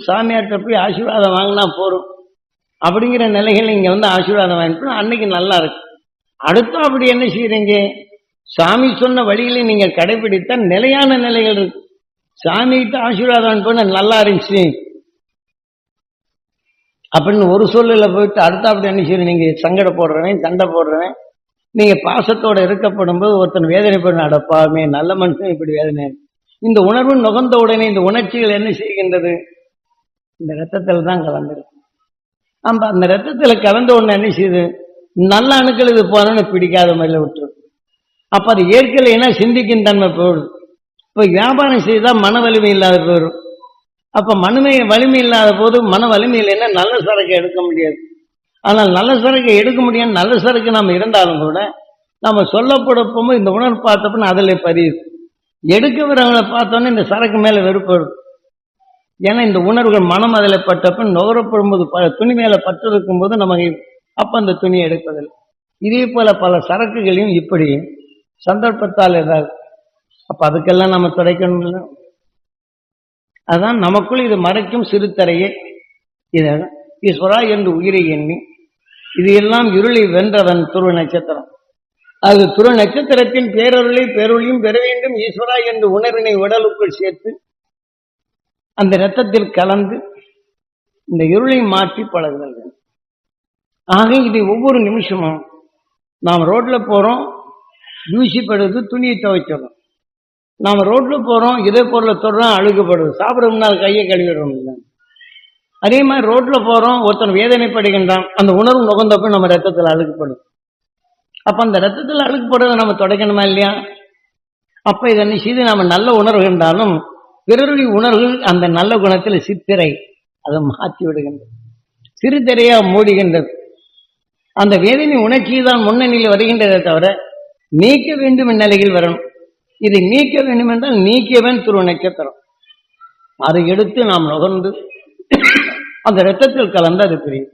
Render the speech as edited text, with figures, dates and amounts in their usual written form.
சாமியார்கிட்ட போய் ஆசீர்வாதம் வாங்கினா போறோம் அப்படிங்கிற நிலைகள் இங்க வந்து ஆசீர்வாதம் வாங்கிட்டு அன்னைக்கு நல்லா இருக்கு. அடுத்தும் அப்படி என்ன செய்யறீங்க? சாமி சொன்ன வழிகளை நீங்க கடைபிடித்தா நிலையான நிலைகள் இருக்கு. சாமிகிட்ட ஆசீர்வாதம் பண்ண நல்லா இருந்துச்சு அப்படின்னு ஒரு சொல்லுல போயிட்டு அடுத்த அப்படி என்ன செய்யணும்? நீங்க சங்கட போடுறவன், சண்டை போடுறவன், நீங்க பாசத்தோட இருக்கப்படும் போது ஒருத்தன் வேதனை பண்ண அடப்பாமே நல்ல மனுஷன் இப்படி வேதனை. இந்த உணர்வு நுகர்ந்த உடனே இந்த உணர்ச்சிகள் என்ன செய்கின்றது? இந்த ரத்தத்தில் தான் கலந்துருக்கு. நம்ம அந்த ரத்தத்துல கலந்த உடனே என்ன செய்யுது? நல்ல அணுக்கள் இது போனோன்னு பிடிக்காத மாதிரில விட்டுரும். அப்ப அது ஏற்கலைன்னா சிந்திக்கும் தன்மை போயிடும். இப்ப வியாபாரம் செய்தா மன வலிமை இல்லாத போயிடும். அப்ப வலிமை இல்லாத போது மன வலிமை இல்லைன்னா நல்ல சரக்கு எடுக்க முடியாது. ஆனால் நல்ல சரக்கு எடுக்க முடியாது. நல்ல சரக்கு நம்ம இருந்தாலும் கூட நம்ம சொல்லப்படப்போமோ இந்த உணர்வு பார்த்தப்ப அதில் பதியுது. எடுக்க வரவங்களை பார்த்தோன்னே இந்த சரக்கு மேல வெறுப்பு. ஏன்னா இந்த உணர்வுகள் மனம் அதில் பட்டப்ப நுகரப்படும் போது துணி மேல பற்று இருக்கும் போது நமக்கு அப்ப அந்த துணியை எடுப்பதில்லை. இதே போல பல சரக்குகளையும் இப்படி சந்தர்ப்பத்தால் ஏதாவது அப்ப அதுக்கெல்லாம் நம்ம துடைக்கணும் இல்லை. அதான் நமக்குள் இது மறைக்கும் சிறுத்தரையே இதான் ஈஸ்வரா என்று உயிரை எண்ணி இது எல்லாம் இருளை வென்றவன் துருவ நட்சத்திரம். அது துருவ நட்சத்திரத்தின் பேரொழியும் பெற வேண்டும் ஈஸ்வரா என்று உணர்வினை உடலுக்குள் சேர்த்து அந்த இரத்தத்தில் கலந்து இந்த இருளை மாற்றி பழகுதல். ஆக இதை ஒவ்வொரு நிமிஷமும் நாம் ரோட்ல போறோம், தூசிப்படுது, துணியை துவைச்சிடறோம். நாம் ரோட்ல போறோம், இதே பொருளை தொடரும், அழுகுப்படுது, சாப்பிட முன்னால் கையை கழுவிடுறோம். அதே மாதிரி ரோட்ல போறோம், ஒருத்தன் வேதனைப்படுகின்றான், அந்த உணர்வு நுகர்ந்தப்ப நம்ம ரத்தத்தில் அழுகுப்படும். அப்ப அந்த ரத்தத்தில் அழுகுப்படுறதை நம்ம துடைக்கணுமா இல்லையா? அப்ப இதனை செய்து நம்ம நல்ல உணர்வு என்றாலும் பிறருடைய உணர்வுகள் அந்த நல்ல குணத்தில் சித்திரை அதை மாற்றி விடுகின்றது, சிறுதிரையா மூடுகின்றது. அந்த வேதனை உணர்ச்சி தான் முன்னணியில் வருகின்றதை தவிர நீக்க வேண்டும் நிலையில் வரணும். இதை நீக்க வேண்டும் என்றால் நீக்கியவன் துருவ நட்சத்திரம். அதை எடுத்து நாம் நுகர்ந்து அந்த இரத்தத்தில் கலந்து அது பிரியும்.